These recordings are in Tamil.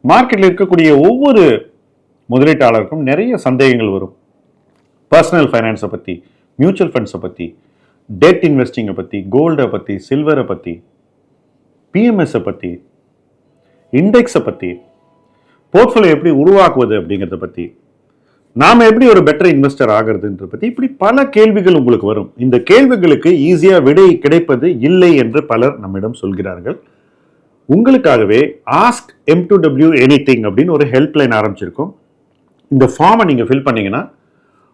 மார்க்கெட்டில் இருக்கக்கூடிய ஒவ்வொரு முதலீட்டாளருக்கும் நிறைய சந்தேகங்கள் வரும். பர்சனல் ஃபைனான்ஸை பற்றி, மியூச்சுவல் ஃபண்ட்ஸை பற்றி, டெட் இன்வெஸ்டிங்கை பற்றி, கோல்டை பற்றி, சில்வரை பற்றி, பிஎம்எஸை பற்றி, இண்டெக்ஸை பற்றி, போர்ட்ஃபோலியோ எப்படி உருவாக்குவது அப்படிங்கிறத பற்றி, நாம் எப்படி ஒரு பெட்டர் இன்வெஸ்டர் ஆகிறதுன்றத பற்றி இப்படி பல கேள்விகள் உங்களுக்கு வரும். இந்த கேள்விகளுக்கு ஈஸியாக விடை கிடைப்பது இல்லை என்று பலர் நம்மிடம் சொல்கிறார்கள். உங்களுக்காகவே ஆஸ்க் M2W எனிதிங் அப்படின்னு ஒரு ஹெல்ப்லைன் ஆரம்பிச்சிருக்கோம். இந்த ஃபார்மை நீங்கள் ஃபில் பண்ணீங்கன்னா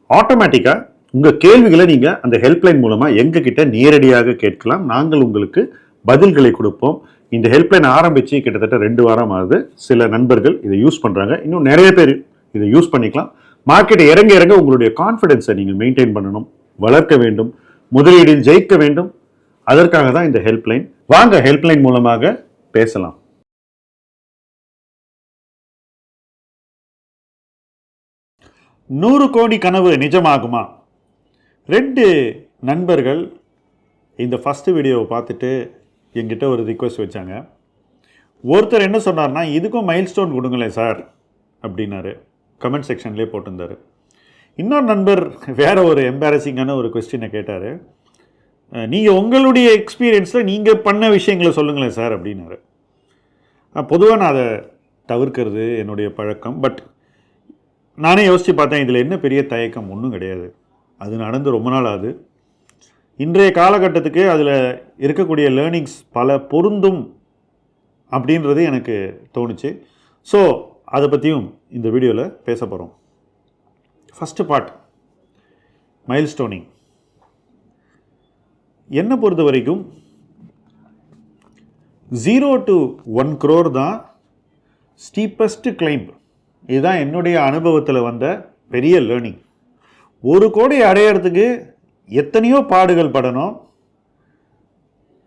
ஆட்டோமேட்டிக்காக உங்கள் கேள்விகளை நீங்கள் அந்த ஹெல்ப்லைன் மூலமாக எங்ககிட்ட நேரடியாக கேட்கலாம். நாங்கள் உங்களுக்கு பதில்களை கொடுப்போம். இந்த ஹெல்ப்லைன் ஆரம்பித்து கிட்டத்தட்ட 2 வாரம் ஆகுது. சில நண்பர்கள் இதை யூஸ் பண்ணுறாங்க. இன்னும் நிறைய பேர் இதை யூஸ் பண்ணிக்கலாம். மார்க்கெட்டை இறங்க இறங்க உங்களுடைய கான்ஃபிடென்ஸை நீங்கள் மெயின்டைன் பண்ணணும், வளர்க்க வேண்டும், முதலீடில் ஜெயிக்க வேண்டும். அதற்காக தான் இந்த ஹெல்ப்லைன். வாங்க ஹெல்ப்லைன் மூலமாக பேசலாம். $100 கோடி கனவு நிஜமாகுமா? 2 நண்பர்கள் இந்த ஃபர்ஸ்ட் வீடியோவை பார்த்துட்டு என்கிட்ட ஒரு ரிக்வெஸ்ட் வச்சாங்க. ஒருத்தர் என்ன சொன்னார்னா, இதுக்கும் மைல்ஸ்டோன் கொடுங்களேன் சார் அப்படின்னாரு. கமெண்ட் செக்ஷன்லேயே போட்டிருந்தார். இன்னொரு நண்பர் வேற ஒரு எம்பாரசிங்கான ஒரு கொஸ்டினை கேட்டார். நீங்கள் உங்களுடைய எக்ஸ்பீரியன்ஸில் நீங்கள் பண்ண விஷயங்களை சொல்லுங்களேன் சார் அப்படின்னாரு. பொதுவாக நான் அதை தவிர்க்கிறது என்னுடைய பழக்கம். பட் நானே யோசித்து பார்த்தேன், இதில் என்ன பெரிய தயக்கம்? ஒன்றும் கிடையாது. அது நடந்து ரொம்ப நாள் ஆகுது. இன்றைய காலகட்டத்துக்கு அதில் இருக்கக்கூடிய லேர்னிங்ஸ் பல பொருந்தும் அப்படின்றது எனக்கு தோணுச்சு. ஸோ அதை பற்றியும் இந்த வீடியோவில் பேச போகிறோம். First part, milestoning. என்னை பொறுத்த வரைக்கும் 0 to 1 crore தான் ஸ்டீப்பஸ்ட் கிளைம்ப். இதுதான் என்னுடைய அனுபவத்தில் வந்த பெரிய லேர்னிங். 1 கோடி அடையிறதுக்கு எத்தனையோ பாடுகள் படணும்,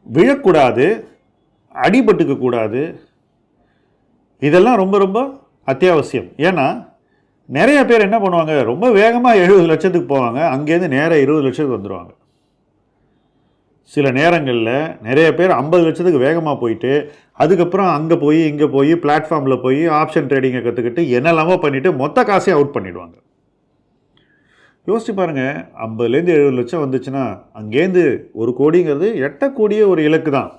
விழக்கூடாது, அடிபட்டுக்க கூடாது. இதெல்லாம் ரொம்ப ரொம்ப அத்தியாவசியம். ஏன்னா நிறைய பேர் என்ன பண்ணுவாங்க, ரொம்ப வேகமாக 70 லட்சத்துக்கு போவாங்க, அங்கேருந்து நேராக 20 லட்சத்துக்கு வந்துடுவாங்க. சில நேரங்களில் நிறைய பேர் 50 லட்சத்துக்கு வேகமாக போயிட்டு அதுக்கப்புறம் அங்கே போய் இங்கே போய் பிளாட்ஃபார்மில் போய் ஆப்ஷன் ட்ரேடிங்கை கற்றுக்கிட்டு என்னெல்லாமோ பண்ணிவிட்டு மொத்த காசையும் அவுட் பண்ணிவிடுவாங்க. யோசிச்சு பாருங்கள், 50லேருந்து 70 லட்சம் வந்துச்சுன்னா அங்கேருந்து 1 கோடிங்கிறது எட்டக்கூடிய ஒரு இலக்கு தான்.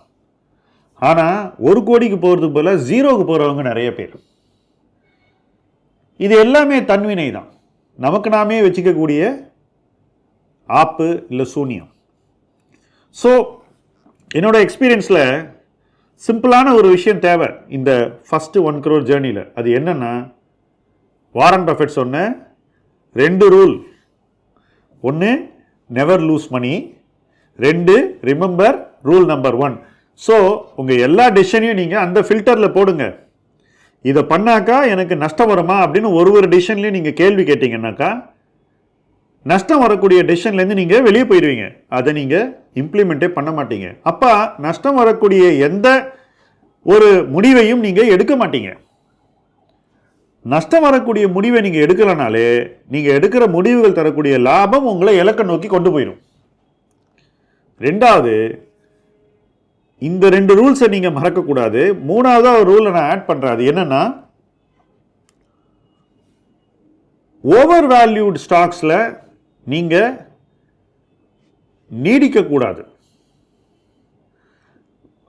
ஆனால் 1 கோடிக்கு போகிறதுக்கு போல 0க்கு போகிறவங்க நிறைய பேர். இது எல்லாமே தன்வினை தான், நமக்கு நாமே வச்சுக்கக்கூடிய ஆப்பு இல்லை சூனியம். ஸோ என்னோட எக்ஸ்பீரியன்ஸில் சிம்பிளான ஒரு விஷயம் தேவை இந்த ஃபஸ்ட்டு 1 crore ஜேர்னியில். அது என்னென்னா, வாரன் பஃபெட் சொன்ன 2 rule. 1, never lose money. 2, remember rule number 1. So உங்கள் எல்லா டெசிஷனையும் நீங்கள் அந்த ஃபில்டரில் போடுங்க. இதை பண்ணாக்கா எனக்கு நஷ்டம் வருமா அப்படின்னு ஒரு டெசிஷன்லையும் நீங்கள் கேள்வி கேட்டிங்கன்னாக்கா நஷ்டம் வரக்கூடிய டெசிஷன்லேருந்து நீங்கள் வெளியே போயிடுவீங்க. அதை நீங்கள் இம்ப்ளிமெண்ட்டே பண்ண மாட்டீங்க. அப்போ நஷ்டம் வரக்கூடிய எந்த ஒரு முடிவையும் நீங்கள் எடுக்க மாட்டீங்க. நஷ்டம் வரக்கூடிய முடிவை நீங்கள் எடுக்கலனாலே நீங்கள் எடுக்கிற முடிவுகள் தரக்கூடிய லாபம் உங்களை இலக்கை நோக்கி கொண்டு போயிடும். 2வது, இந்த 2 ரூல்ஸை நீங்கள் மறக்கக்கூடாது. 3வது ஒரு ரூலை நான் ஆட் பண்ணுறேன். அது என்னன்னா, ஓவர் வேல்யூட் ஸ்டாக்ஸில் நீங்கள் நீடிக்கக்கூடாது.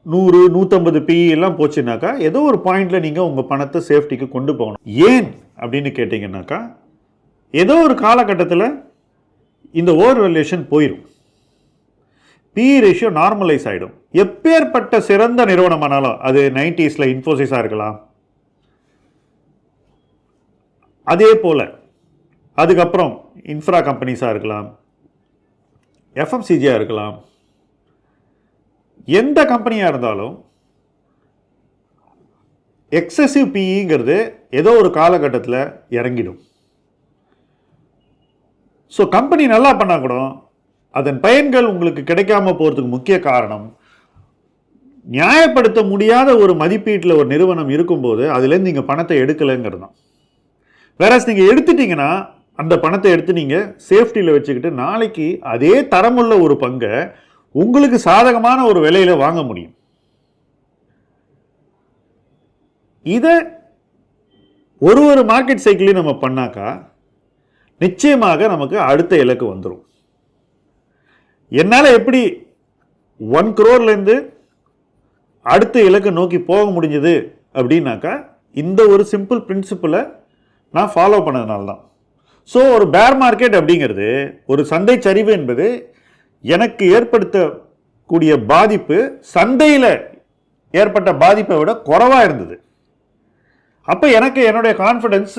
100, 150 PE எல்லாம் போச்சுனாக்கா ஏதோ ஒரு பாயிண்டில் நீங்கள் உங்கள் பணத்தை சேஃப்டிக்கு கொண்டு போகணும். ஏன் அப்படின்னு கேட்டிங்கன்னாக்கா, ஏதோ ஒரு காலகட்டத்தில் இந்த ஓவர் வேல்யூஷன் போயிடும், PE ரேஷியோ நார்மலைஸ் ஆகிடும். எப்பேற்பட்ட சிறந்த நிறுவனமானாலும், அது 90s இன்ஃபோசிஸாக இருக்கலாம், அதே போல் அதுக்கப்புறம் இன்ஃப்ரா கம்பெனிஸாக இருக்கலாம், FMCGயாக இருக்கலாம், எந்த கம்பெனியாக இருந்தாலும் எக்ஸசிவ் PEங்கிறது ஏதோ ஒரு காலகட்டத்தில் இறங்கிடும். ஸோ கம்பெனி நல்லா பண்ணால் கூட அதன் பயன்கள் உங்களுக்கு கிடைக்காம போகிறதுக்கு முக்கிய காரணம், நியாயப்படுத்த முடியாத ஒரு மதிப்பீட்டில் ஒரு நிறுவனம் இருக்கும்போது அதுலேருந்து நீங்கள் பணத்தை எடுக்கலைங்கிறது தான். வேற நீங்கள் எடுத்துட்டீங்கன்னா அந்த பணத்தை எடுத்து நீங்கள் சேஃப்டியில் வச்சுக்கிட்டு நாளைக்கு அதே தரமுள்ள ஒரு பங்கை உங்களுக்கு சாதகமான ஒரு விலையில் வாங்க முடியும். இதை ஒரு மார்க்கெட் சைக்கிளையும் நம்ம பண்ணாக்கா நிச்சயமாக நமக்கு அடுத்த இலக்கு வந்துடும். என்னால் எப்படி 1 crore அடுத்த இலக்கை நோக்கி போக முடிஞ்சது அப்படின்னாக்கா இந்த ஒரு சிம்பிள் பிரின்சிபலை நான் ஃபாலோ பண்ணதுனால தான். ஸோ ஒரு பேர் மார்க்கெட் அப்படிங்கிறது, ஒரு சந்தை சரிவு என்பது எனக்கு ஏற்படுத்தக்கூடிய பாதிப்பு சந்தையில் ஏற்பட்ட பாதிப்பை விட குறைவாக இருந்தது. அப்போ எனக்கு என்னுடைய கான்ஃபிடென்ஸ்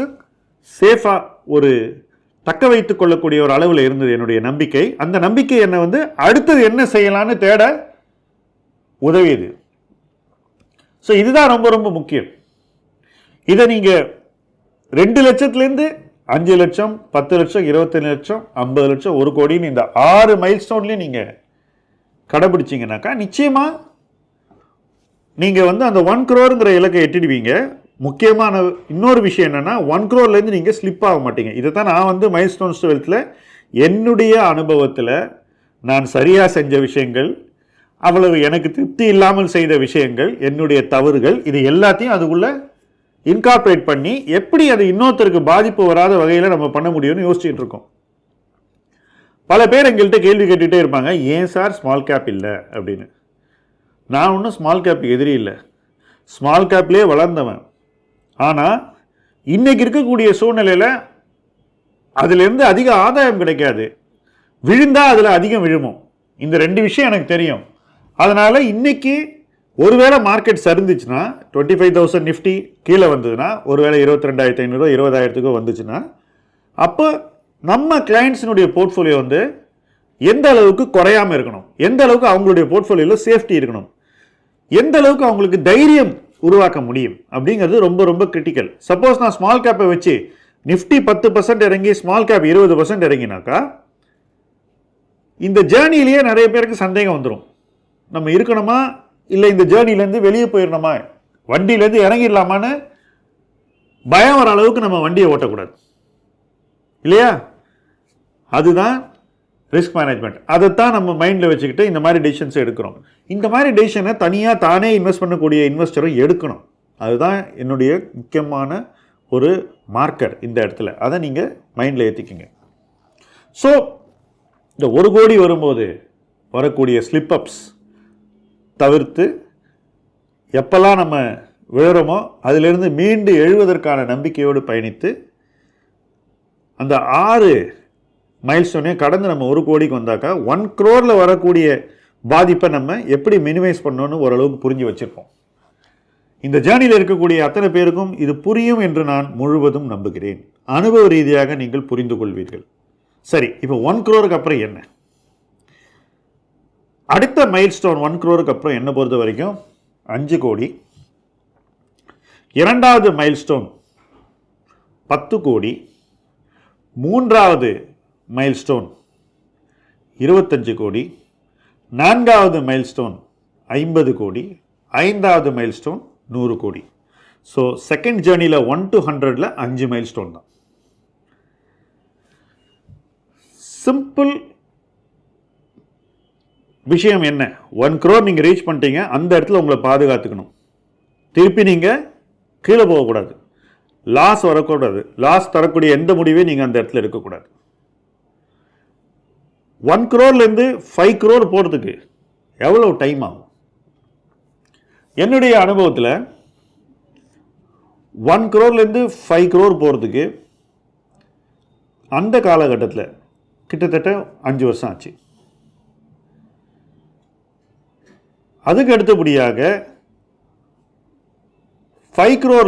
சேஃபாக ஒரு தக்க வைத்துக் கொள்ளக்கூடிய ஒரு அளவில் இருந்தது என்னுடைய நம்பிக்கை. அந்த நம்பிக்கை என்னை அடுத்தது என்ன செய்யலான்னு தேட உதவியது. ஸோ இதுதான் ரொம்ப ரொம்ப முக்கியம். இதை நீங்கள் 2 லட்சத்துலேருந்து 5 லட்சம், 10 லட்சம், 25 லட்சம், 50 லட்சம், 1 கோடின்னு இந்த 6 மைல்ஸ்டோன்லையும் நீங்கள் கடைபிடிச்சிங்கனாக்கா நிச்சயமாக நீங்கள் அந்த 1 crore இலக்கை எட்டிடுவீங்க. முக்கியமான இன்னொரு விஷயம் என்னென்னா 1 crore நீங்கள் ஸ்லிப் ஆக மாட்டீங்க. இதை தான் நான் மைல்ஸ்டோன்ஸ் டுவெல்த்தில் என்னுடைய அனுபவத்தில் நான் சரியாக செஞ்ச விஷயங்கள், அவ்வளவு எனக்கு திருப்தி இல்லாமல் செய்த விஷயங்கள், என்னுடைய தவறுகள், இது எல்லாத்தையும் அதுக்குள்ளே இன்கார்பரேட் பண்ணி எப்படி அது இன்னொருத்தருக்கு பாதிப்பு வராத வகையில் நம்ம பண்ண முடியும்னு யோசிச்சுட்டு இருக்கோம். பல பேர் எங்கள்கிட்ட கேள்வி கேட்டுகிட்டே இருப்பாங்க, ஏன் சார் ஸ்மால் கேப் இல்லை அப்படின்னு. நான் ஒன்றும் ஸ்மால் கேப் எதிரி இல்லை, ஸ்மால் கேப்லேயே வளர்ந்தவன். ஆனால் இன்னைக்கு இருக்கக்கூடிய சூழ்நிலையில் அதிலிருந்து அதிக ஆதாயம் கிடைக்காது, விழுந்தால் அதில் அதிகம் விழுமோ, இந்த 2 விஷயம் எனக்கு தெரியும். அதனால் இன்னைக்கு ஒருவேளை மார்க்கெட் சரிந்துச்சுன்னா 25,000 நிஃப்டி கீழே வந்ததுன்னா, ஒருவேளை 22,500 20,000 வந்துச்சுன்னா, அப்போ நம்ம கிளைண்ட்ஸினுடைய போர்ட்ஃபோலியோ எந்த அளவுக்கு குறையாமல் இருக்கணும், எந்த அளவுக்கு அவங்களுடைய போர்ட்ஃபோலியோவில் சேஃப்டி இருக்கணும், எந்த அளவுக்கு அவங்களுக்கு தைரியம் உருவாக்க முடியும் அப்படிங்கிறது ரொம்ப ரொம்ப கிரிட்டிக்கல். சப்போஸ் நான் ஸ்மால் கேப்பை வச்சு நிஃப்டி 10% இறங்கி ஸ்மால் கேப் 20% இறங்கினாக்கா இந்த ஜேர்னிலேயே நிறைய பேருக்கு சந்தேகம் வந்துடும். நம்ம இருக்கணுமா இல்லை இந்த ஜேர்னிலேருந்து வெளியே போயிடணுமா, வண்டியிலேருந்து இறங்கிடலாமான்னு பயம் வர அளவுக்கு நம்ம வண்டியை ஓட்டக்கூடாது இல்லையா? அதுதான் ரிஸ்க் மேனேஜ்மெண்ட். அதைத்தான் நம்ம மைண்டில் வச்சுக்கிட்டு இந்த மாதிரி டெசிஷன்ஸ் எடுக்கிறோம். இந்த மாதிரி டெசிஷனை தனியாக தானே இன்வெஸ்ட் பண்ணக்கூடிய இன்வெஸ்டரும் எடுக்கணும். அதுதான் என்னுடைய முக்கியமான ஒரு மார்க்கர் இந்த இடத்துல. அதை நீங்கள் மைண்டில் ஏற்றிக்கிங்க. ஸோ இந்த 1 கோடி வரும்போது வரக்கூடிய ஸ்லிப் அப்ஸ் தவிர்த்து எப்பெல்லாம் நம்ம விழுறோமோ அதிலிருந்து மீண்டு எழுவதற்கான நம்பிக்கையோடு பயணித்து அந்த 6 மைல்ஸ்டோனையும் கடந்து நம்ம 1 கோடிக்கு வந்தாக்கா 1 crore வரக்கூடிய பாதிப்பை நம்ம எப்படி மினிமைஸ் பண்ணணும்னு ஓரளவுக்கு புரிஞ்சு வச்சிருப்போம். இந்த ஜேர்னியில் இருக்கக்கூடிய அத்தனை பேருக்கும் இது புரியும் என்று நான் முழுவதும் நம்புகிறேன். அனுபவ ரீதியாக நீங்கள் புரிந்து கொள்வீர்கள். சரி, இப்போ 1 crore அப்புறம் என்ன? அடுத்த மைல்ஸ்டோன் 1 crore அப்புறம் என்ன பொறுத்த வரைக்கும் 5 கோடி. இரண்டாவது மைல்ஸ்டோன் 10 கோடி. மூன்றாவது மைல்ஸ்டோன் 25 கோடி. நான்காவது மைல்ஸ்டோன் 50 கோடி. ஐந்தாவது மைல்ஸ்டோன் 100 கோடி. ஸோ செகண்ட் ஜேர்னியில் 1 to 100ல் 5 மைல்ஸ்டோன் தான். சிம்பிள் விஷயம் என்ன? 1 crore நீங்கள் ரீச் பண்ணிட்டீங்க, அந்த இடத்துல உங்களை பாதுகாத்துக்கணும். திருப்பி நீங்கள் கீழே போகக்கூடாது, லாஸ் வரக்கூடாது, லாஸ் தரக்கூடிய எந்த முடிவையும் நீங்கள் அந்த இடத்துல எடுக்கக்கூடாது. 1 crore 5 crore போகிறதுக்கு எவ்வளோ டைம் ஆகும்? என்னுடைய அனுபவத்தில் 1 crore 5 crore போகிறதுக்கு அந்த காலகட்டத்தில் கிட்டத்தட்ட 5 வருஷம் ஆச்சு. அதுக்கு அடுத்தபடியாக 5 crore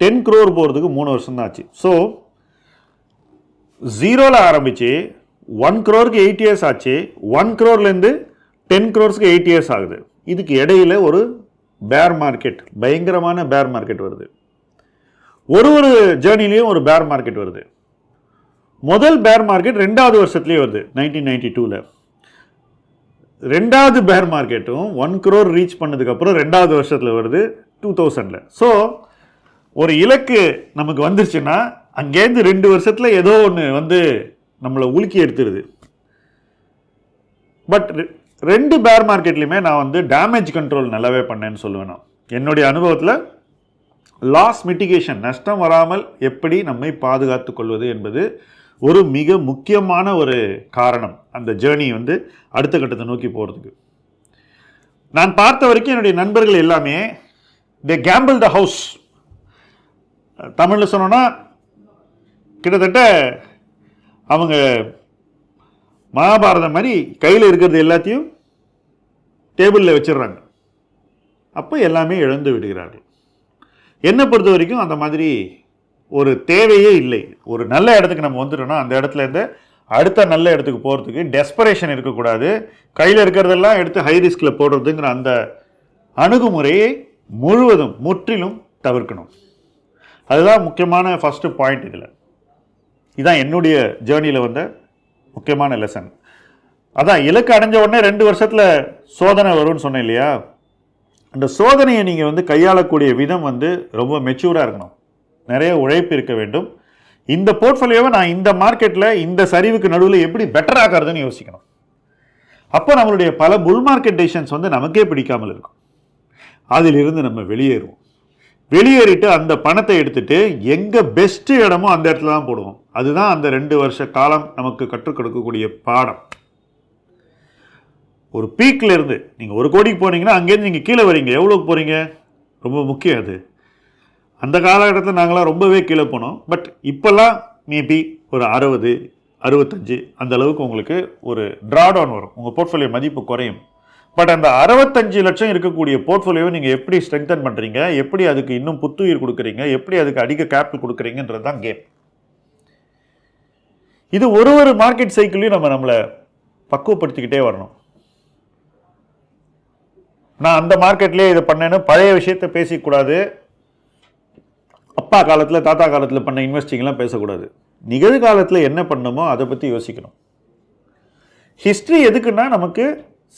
10 crore போகிறதுக்கு 3 வருஷம் தான் ஆச்சு. ஸோ 0ல் ஆரம்பித்து 1 crore 8 years ஆச்சு. 1 crore 10 crore 8 years ஆகுது. இதுக்கு இடையில் ஒரு பேர் மார்க்கெட், பயங்கரமான பேர் மார்க்கெட் வருது. ஒரு ஜேர்னிலையும் ஒரு பேர் மார்க்கெட் வருது. முதல் பேர் மார்க்கெட் 2வது வருஷத்துலேயே வருது 1992ல். 2வது பேர் மார்க்கெட்டும் 1 crore ரீச் பண்ணதுக்கப்புறம் 2வது வருஷத்தில் வருது 2000ல். ஸோ ஒரு இலக்கு நமக்கு வந்துருச்சுன்னா அங்கேருந்து 2 வருஷத்தில் ஏதோ ஒன்று நம்மளை உலுக்கி எடுத்துருது. பட் 2 பேர் மார்க்கெட்லையுமே நான் டேமேஜ் கண்ட்ரோல் நல்லாவே பண்ணேன்னு சொல்லுவேன். நான் என்னுடைய அனுபவத்தில் லாஸ் மிட்டிகேஷன், நஷ்டம் வராமல் எப்படி நம்மை பாதுகாத்து கொள்வது என்பது ஒரு மிக முக்கியமான ஒரு காரணம் அந்த ஜேர்னி வந்து அடுத்த கட்டத்தை நோக்கி போகிறதுக்கு. நான் பார்த்த வரைக்கும் என்னுடைய நண்பர்கள் எல்லாமே தே கேம்பிள் த ஹவுஸ். தமிழில் சொன்னோன்னா கிட்டத்தட்ட அவங்க மகாபாரதம் மாதிரி கையில் இருக்கிறது எல்லாத்தையும் டேபிளில் வச்சிடுறாங்க. அப்போ எல்லாமே இழந்து விடுகிறார்கள். என்னை பொறுத்த வரைக்கும் அந்த மாதிரி ஒரு தேவையே இல்லை. ஒரு நல்ல இடத்துக்கு நம்ம வந்துட்டோம்னா அந்த இடத்துல இருந்து அடுத்த நல்ல இடத்துக்கு போகிறதுக்கு டெஸ்பரேஷன் இருக்கக்கூடாது. கையில் இருக்கிறதெல்லாம் எடுத்து ஹை ரிஸ்கில் போடுறதுங்கிற அந்த அணுகுமுறையை முற்றிலும் தவிர்க்கணும். அதுதான் முக்கியமான ஃபஸ்ட்டு பாயிண்ட். இதுதான் என்னுடைய ஜேர்னியில் வந்த முக்கியமான லெசன். அதான் இலக்கு அடைஞ்ச உடனே 2 வருஷத்தில் சோதனை வரும்னு சொன்னேன் இல்லையா? அந்த சோதனையை நீங்கள் வந்து கையாளக்கூடிய விதம் வந்து ரொம்ப மெச்சூராக இருக்கணும். நிறைய உழைப்பு இருக்க வேண்டும். இந்த போர்ட்ஃபோலியோவை நான் இந்த மார்க்கெட்டில் இந்த சரிவுக்கு நடுவில் எப்படி பெட்டர் ஆகிறதுன்னு யோசிக்கணும். அப்போ நம்மளுடைய பல புல் மார்க்கெட் டெசிஷன்ஸ் வந்து நமக்கே பிடிக்காமல் இருக்கும். அதிலிருந்து நம்ம வெளியேறுவோம். வெளியேறிட்டு அந்த பணத்தை எடுத்துட்டு எங்கே பெஸ்ட்டு இடமோ அந்த இடத்துல தான் போடுவோம். அதுதான் அந்த 2 வருஷ காலம் நமக்கு கற்றுக் கொடுக்கக்கூடிய பாடம். ஒரு பீக்கில் இருந்து நீங்கள் 1 கோடிக்கு போனீங்கன்னா அங்கேருந்து நீங்கள் கீழே வரீங்க. எவ்வளோக்கு போகிறீங்க? ரொம்ப முக்கியம் அது. அந்த காலகட்டத்தில் நாங்களாம் ரொம்பவே கீழே போனோம். பட் இப்போல்லாம் மேபி ஒரு 60, 65 அந்த அளவுக்கு உங்களுக்கு ஒரு ட்ராடவுன் வரும். உங்கள் போர்ட்ஃபோலியோ மதிப்பு குறையும். பட் அந்த 65 லட்சம் இருக்கக்கூடிய போர்ட்ஃபோலியோவை நீங்கள் எப்படி ஸ்ட்ரெங்தன் பண்ணுறீங்க, எப்படி அதுக்கு இன்னும் புத்துயிர் கொடுக்குறீங்க, எப்படி அதுக்கு அதிக கேபிட்டல் கொடுக்குறீங்கன்றது தான் கேம். இது ஒரு மார்க்கெட் சைக்கிளையும் நம்மளை பக்குவப்படுத்திக்கிட்டே வரணும். நான் அந்த மார்க்கெட்லேயே இதை பண்ணேன்னு பழைய விஷயத்தை பேசிக்கூடாது. அப்பா காலத்தில் தாத்தா காலத்தில் பண்ண இன்வெஸ்டிங்லாம் பேசக்கூடாது. நிகழ்காலத்தில் என்ன பண்ணணுமோ அதை பற்றி யோசிக்கணும். ஹிஸ்ட்ரி எதுக்குன்னா நமக்கு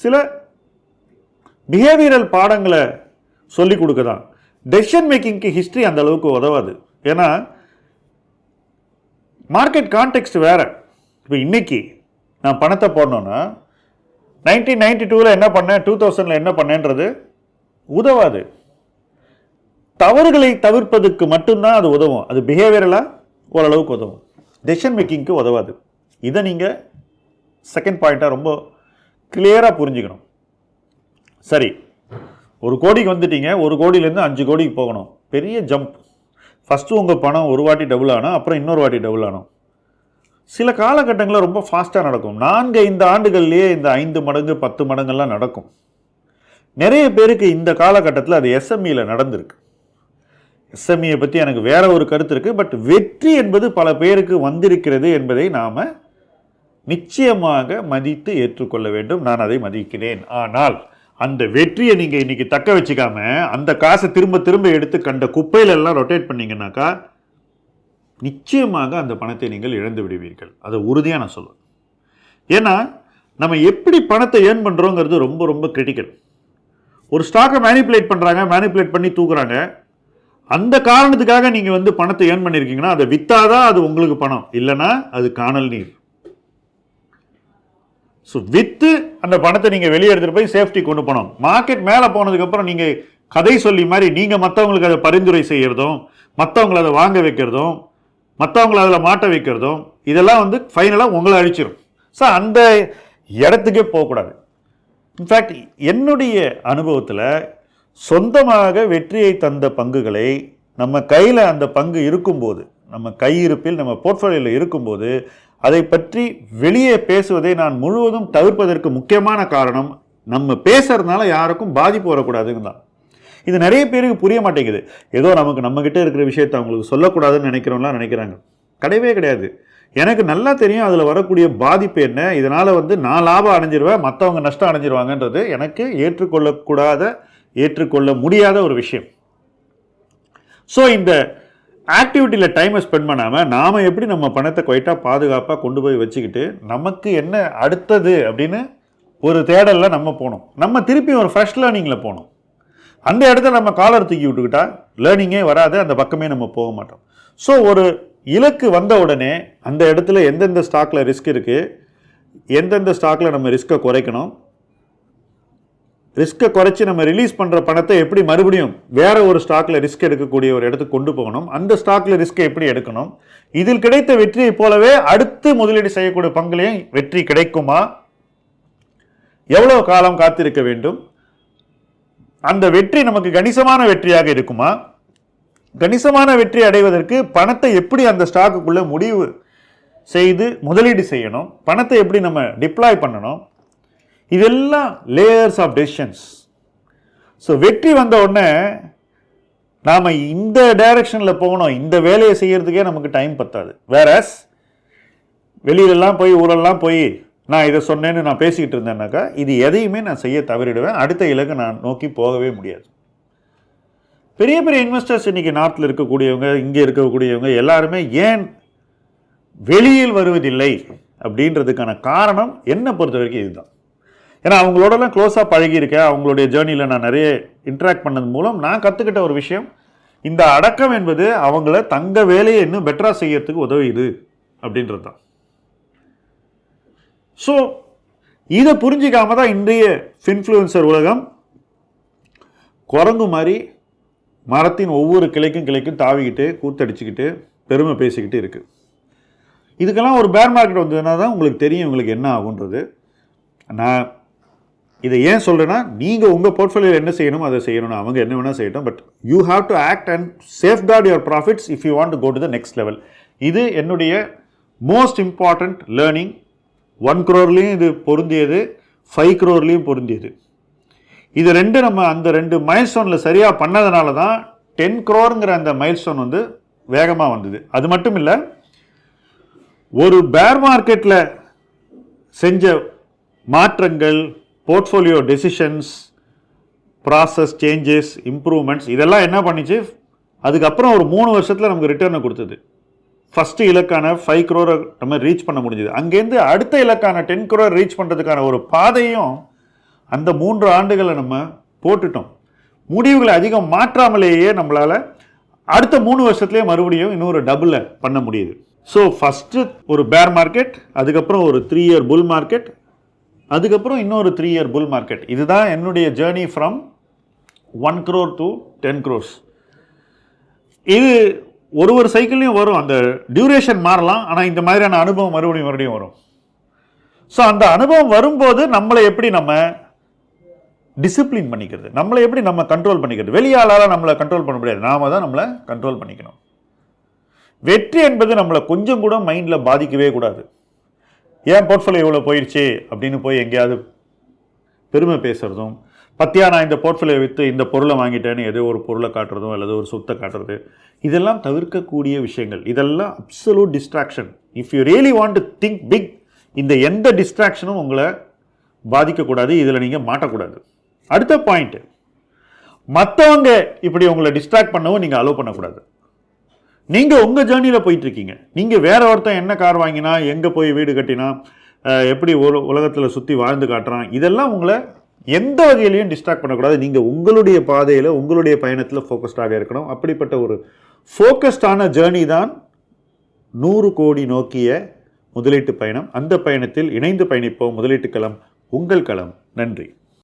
சில பிஹேவியரல் பாடங்களை சொல்லிக் கொடுக்க தான். டெசிஷன் மேக்கிங்க்கு ஹிஸ்ட்ரி அந்த அளவுக்கு உதவாது. ஏன்னா மார்க்கெட் கான்டெக்ஸ்ட் வேறு. இப்போ இன்னைக்கு நான் பணத்தை போடணுன்னா 1992 என்ன பண்ணேன், 2000 என்ன பண்ணேன்றது உதவாது. தவறுகளை தவிர்ப்பதுக்கு மட்டும்தான் அது உதவும். அது பிஹேவியரலாக ஓரளவுக்கு உதவும், டெசிஷன் மேக்கிங்க்கு உதவாது. இதை நீங்கள் செகண்ட் பாயிண்ட்டாக ரொம்ப கிளியராக புரிஞ்சுக்கணும். சரி, 1 கோடிக்கு வந்துட்டீங்க. 1 கோடியிலேருந்து 5 கோடிக்கு போகணும். பெரிய ஜம்ப். ஃபஸ்ட்டு உங்கள் பணம் ஒரு வாட்டி டபுள் ஆனால் அப்புறம் இன்னொரு வாட்டி டபுள் ஆனோம். சில காலகட்டங்களில் ரொம்ப ஃபாஸ்ட்டாக நடக்கும். 4-5 ஆண்டுகள்லேயே இந்த 5 மடங்கு 10 மடங்கள்லாம் நடக்கும். நிறைய பேருக்கு இந்த காலகட்டத்தில் அது எஸ்எம்இயில் நடந்திருக்கு. எஸ்எம்இயை பற்றி எனக்கு வேற ஒரு கருத்து இருக்குது. பட் வெற்றி என்பது பல பேருக்கு வந்திருக்கிறது என்பதை நாம் நிச்சயமாக மதித்து ஏற்றுக்கொள்ள வேண்டும். நான் அதை மதிக்கிறேன். ஆனால் அந்த வெற்றியை நீங்கள் இன்னைக்கு தக்க வச்சுக்காம அந்த காசை திரும்ப திரும்ப எடுத்து கண்ட குப்பையிலெல்லாம் ரொட்டேட் பண்ணிங்கன்னாக்கா நிச்சயமாக அந்த பணத்தை நீங்கள் இழந்து விடுவீர்கள். அதை உறுதியாக நான் சொல்லுவேன். ஏன்னா நம்ம எப்படி பணத்தை ஏர்ன் பண்ணுறோங்கிறது ரொம்ப ரொம்ப கிரிட்டிக்கல். ஒரு ஸ்டாக்கை மேனிப்புலேட் பண்ணுறாங்க, மேனிப்புலேட் பண்ணி தூக்குறாங்க. அந்த காரணத்துக்காக நீங்கள் வந்து பணத்தை ஏர்ன் பண்ணியிருக்கீங்கன்னா அதை விற்றாதான் அது உங்களுக்கு பணம், இல்லைன்னா அது காணல் நீர். ஸோ விற்று அந்த பணத்தை நீங்கள் வெளியே எடுத்துகிட்டு போய் சேஃப்டி கொண்டு போனோம். மார்க்கெட் மேலே போனதுக்கப்புறம் நீங்கள் கதை சொல்லி மாதிரி நீங்கள் மற்றவங்களுக்கு அதை பரிந்துரை செய்கிறதும், மற்றவங்களை அதை வாங்க வைக்கிறதும், மற்றவங்களை அதில் மாட்ட வைக்கிறதும், இதெல்லாம் வந்து ஃபைனலாக உங்களை அழிச்சிடும். ஸோ அந்த இடத்துக்கே போகக்கூடாது. இன்ஃபேக்ட் என்னுடைய அனுபவத்தில் சொந்தமாக வெற்றியை தந்த பங்குகளை நம்ம கையில் அந்த பங்கு இருக்கும்போது, நம்ம கையிருப்பில் நம்ம போர்ட்ஃபோலியோவில் இருக்கும்போது அதை பற்றி வெளியே பேசுவதை நான் முழுவதும் தவிர்ப்பதற்கு முக்கியமான காரணம் நம்ம பேசுறதுனால யாருக்கும் பாதிப்பு வரக்கூடாதுன்னு தான். இது நிறைய பேருக்கு புரிய மாட்டேங்குது. ஏதோ நம்மகிட்ட இருக்கிற விஷயத்தை அவங்களுக்கு சொல்லக்கூடாதுன்னு நினைக்கிறவங்களாம் நினைக்கிறாங்க. கிடையவே கிடையாது. எனக்கு நல்லா தெரியும் அதில் வரக்கூடிய பாதிப்பு என்ன. இதனால் வந்து நான் லாபம் அடைஞ்சிருவேன், மற்றவங்க நஷ்டம் அடைஞ்சிருவாங்கன்றது எனக்கு ஏற்றுக்கொள்ள முடியாத ஒரு விஷயம். ஸோ இந்த ஆக்டிவிட்டியில் டைமை ஸ்பெண்ட் பண்ணாமல் நாம் எப்படி நம்ம பணத்தை குவைட்டாக பாதுகாப்பாக கொண்டு போய் வச்சுக்கிட்டு நமக்கு என்ன அடுத்தது அப்படின்னு ஒரு தேடலில் நம்ம போகணும். நம்ம திருப்பி ஒரு ஃப்ரெஷ் லேர்னிங்கில் போகணும். அந்த இடத்துல நம்ம காலர் தூக்கி விட்டுக்கிட்டா லேர்னிங்கே வராது, அந்த பக்கமே நம்ம போக மாட்டோம். ஸோ ஒரு இலக்கு வந்த உடனே அந்த இடத்துல எந்தெந்த ஸ்டாக்கில் ரிஸ்க் இருக்குது, எந்தெந்த ஸ்டாக்கில் நம்ம ரிஸ்க்கை குறைக்கணும், ரிஸ்க்கை குறைச்சி நம்ம ரிலீஸ் பண்ணுற பணத்தை எப்படி மறுபடியும் வேற ஒரு ஸ்டாக்கில் ரிஸ்க் எடுக்கக்கூடிய ஒரு இடத்துக்கு கொண்டு போகணும், அந்த ஸ்டாக்கில் ரிஸ்க்கை எப்படி எடுக்கணும், இதில் கிடைத்த வெற்றியை போலவே அடுத்து முதலீடு செய்யக்கூடிய பங்குலையும் வெற்றி கிடைக்குமா, எவ்வளவு காலம் காத்திருக்க வேண்டும், அந்த வெற்றி நமக்கு கணிசமான வெற்றியாக இருக்குமா, கணிசமான வெற்றி அடைவதற்கு பணத்தை எப்படி அந்த ஸ்டாக்குக்குள்ள முடிவு செய்து முதலீடு செய்யணும், பணத்தை எப்படி நம்ம டிப்ளாய் பண்ணணும், இதெல்லாம் லேயர்ஸ் ஆஃப் டெசிஷன்ஸ். ஸோ வெற்றி வந்த உடனே நாம் இந்த டைரக்ஷனில் போகணும், இந்த வேலையை செய்யறதுக்கே நமக்கு டைம் பத்தாது. வேறஸ் வெளியிலலாம் போய் ஊரெல்லாம் போய் நான் இதை சொன்னேன்னு நான் பேசிக்கிட்டு இருந்தேன்னாக்கா இது எதையுமே நான் செய்ய தவறிடுவேன், அடுத்த இலக்கை நான் நோக்கி போகவே முடியாது. பெரிய பெரிய இன்வெஸ்டர்ஸ் இன்னைக்கு நாட்டில் இருக்கக்கூடியவங்க, இங்கே இருக்கக்கூடியவங்க எல்லாருமே ஏன் வெளியில் வருவதில்லை அப்படின்றதுக்கான காரணம் என்னை பொறுத்த வரைக்கும் இதுதான். ஏன்னா அவங்களோடலாம் க்ளோஸாக பழகியிருக்கேன், அவங்களுடைய ஜேர்னியில் நான் நிறைய இன்ட்ராக்ட் பண்ணது மூலம் நான் கற்றுக்கிட்ட ஒரு விஷயம், இந்த அடக்கம் என்பது அவங்கள தங்க வேலையை இன்னும் பெட்டராக செய்யறதுக்கு உதவுது அப்படின்றது தான். ஸோ இதை புரிஞ்சிக்காம தான் இன்றைய ஃபின்ஃப்ளூயன்சர் உலகம் குரங்கு மாதிரி மரத்தின் ஒவ்வொரு கிளைக்கும் தாவிக்கிட்டு கூத்தடிச்சுக்கிட்டு பெருமை பேசிக்கிட்டு இருக்குது. இதுக்கெல்லாம் ஒரு பேர் மார்க்கெட் வந்ததுன்னா தான் உங்களுக்கு தெரியும் உங்களுக்கு என்ன ஆகுன்றது. நான் இதை ஏன் சொல்கிறேன்னா, நீங்கள் உங்கள் போர்ட்ஃபோலியோவில் என்ன செய்யணும் அதை செய்யணும், அவங்க என்ன வேணால் செய்யட்டும், but you have to act and safeguard your profits if you want to go to the next level. இது என்னுடைய மோஸ்ட் இம்பார்ட்டண்ட் லேர்னிங். 1 crore இது பொருந்தியது, 5 crore பொருந்தியது. இது ரெண்டு நம்ம அந்த 2 மைல்ஸ்டோனில் சரியாக பண்ணதுனால தான் 10 crore அந்த மைல்ஸ்டோன் வந்து வேகமாக வந்தது. அது மட்டும் இல்லை, ஒரு பேர் மார்க்கெட்டில் செஞ்ச மாற்றங்கள், portfolio decisions, process changes, improvements இதெல்லாம் என்ன பண்ணிச்சு, அதுக்கப்புறம் ஒரு 3 வருஷத்தில் நமக்கு ரிட்டர்னை கொடுத்தது. ஃபஸ்ட்டு இலக்கான 5 crore நம்ம ரீச் பண்ண முடிஞ்சது. அங்கேருந்து அடுத்த இலக்கான 10 crore ரீச் பண்ணுறதுக்கான ஒரு பாதையும் அந்த 3 ஆண்டுகளை நம்ம போட்டுட்டோம். முடிவுகளை அதிகம் மாற்றாமலேயே நம்மளால் அடுத்த 3 வருஷத்துலேயே மறுபடியும் இன்னொரு டபுளை பண்ண முடியுது. ஸோ ஃபஸ்ட்டு ஒரு பேர் மார்க்கெட், அதுக்கப்புறம் ஒரு 3 year புல் மார்க்கெட், அதுக்கப்புறம் இன்னொரு 3 year புல் மார்க்கெட். இதுதான் என்னுடைய journey from 1 crore to 10 crores. இது ஒரு சைக்கிள்லையும் வரும், அந்த டியூரேஷன் மாறலாம், ஆனால் இந்த மாதிரியான அனுபவம் மறுபடியும் வரும். ஸோ அந்த அனுபவம் வரும்போது நம்மளை எப்படி நம்ம டிசிப்ளின் பண்ணிக்கிறது, நம்மளை எப்படி நம்ம கண்ட்ரோல் பண்ணிக்கிறது. வெளியாளால் நம்மளை கண்ட்ரோல் பண்ண முடியாது, நாம தான் நம்மளை கண்ட்ரோல் பண்ணிக்கணும். வெற்றி என்பது நம்மளை கொஞ்சம் கூட மைண்டில் பாதிக்கவே கூடாது. ஏன் போர்ட்ஃபோலியோ இவ்வளோ போயிடுச்சு அப்படின்னு போய் எங்கேயாவது பெருமை பேசுகிறதும், பத்தியா நான் இந்த போர்ட்ஃபோலியோ விற்று இந்த பொருளை வாங்கிட்டேன்னு ஏதோ ஒரு பொருளை காட்டுறதும் அல்லது ஒரு சொத்தை காட்டுறது, இதெல்லாம் தவிர்க்கக்கூடிய விஷயங்கள். இதெல்லாம் absolute distraction. If you really want to think big, இந்த எந்த டிஸ்ட்ராக்ஷனும் உங்களை பாதிக்கக்கூடாது, இதில் நீங்கள் மாட்டக்கூடாது. அடுத்த பாயிண்ட், மற்றவங்க இப்படி உங்களை டிஸ்ட்ராக்ட் பண்ணவும் நீங்கள் அலோவ் பண்ணக்கூடாது. நீங்கள் உங்கள் ஜேர்னியில் போயிட்டுருக்கீங்க, நீங்கள் வேற ஒருத்தன் என்ன கார் வாங்கினா, எங்கே போய் வீடு கட்டினா, எப்படி உலகத்தில் சுற்றி வாழ்ந்து காட்டுறான், இதெல்லாம் உங்களை எந்த வகையிலையும் டிஸ்ட்ராக்ட் பண்ணக்கூடாது. நீங்கள் உங்களுடைய பாதையில் உங்களுடைய பயணத்தில் ஃபோக்கஸ்டாக இருக்கணும். அப்படிப்பட்ட ஒரு ஃபோக்கஸ்டான ஜேர்னி தான் 100 கோடி நோக்கிய முதலீட்டு பயணம். அந்த பயணத்தில் இணைந்து பயணிப்போம். முதலீட்டு களம் உங்கள் களம். நன்றி.